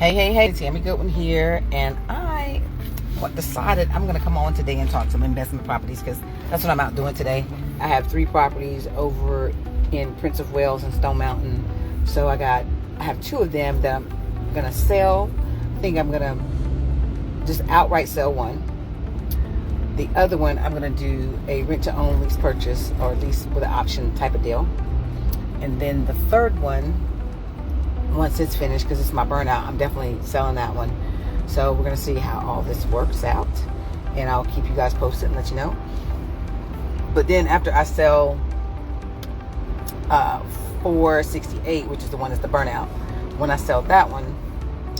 Hey, Tami Goodwin here, and I decided I'm going to come on today and talk some investment properties because that's what I'm out doing today. I have 3 properties over in Prince of Wales and Stone Mountain, so I have 2 of them that I'm going to sell. I think I'm going to just outright sell one. The other one, I'm going to do a rent-to-own lease purchase or lease with an option type of deal. And then the third one, once it's finished, because it's my burnout, I'm definitely selling that one. So we're going to see how all this works out. And I'll keep you guys posted and let you know. But then after I sell 468, which is the one that's the burnout, when I sell that one,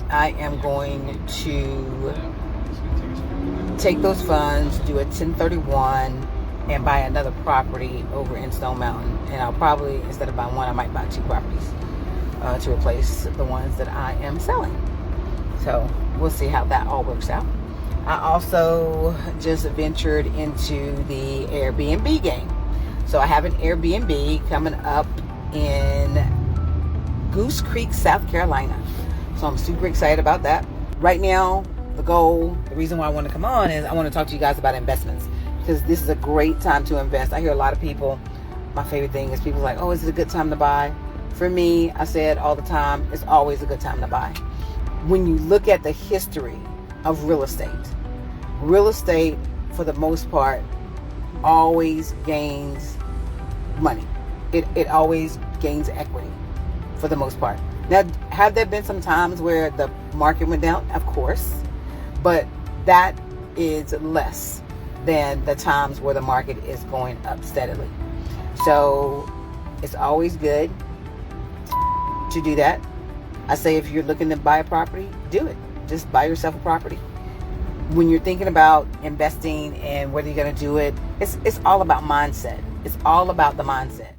I am going to take those funds, do a 1031, and buy another property over in Stone Mountain. And I'll probably, instead of buying one, I might buy 2 properties to replace the ones that I am selling. So we'll see how that all works out. I also just ventured into the Airbnb game. So I have an Airbnb coming up in Goose Creek, South Carolina. So I'm super excited about that. Right now, the reason why I want to come on is I want to talk to you guys about investments, because this is a great time to invest. I hear a lot of people, my favorite thing is people like, oh, is it a good time to buy? For me, I say it all the time, it's always a good time to buy. When you look at the history of real estate for the most part always gains money. It always gains equity for the most part. Now, have there been some times where the market went down? Of course, but that is less than the times where the market is going up steadily. So it's always good to do that. I say if you're looking to buy a property, do it. Just buy yourself a property. When you're thinking about investing and whether you're going to do it, it's all about mindset. It's all about the mindset.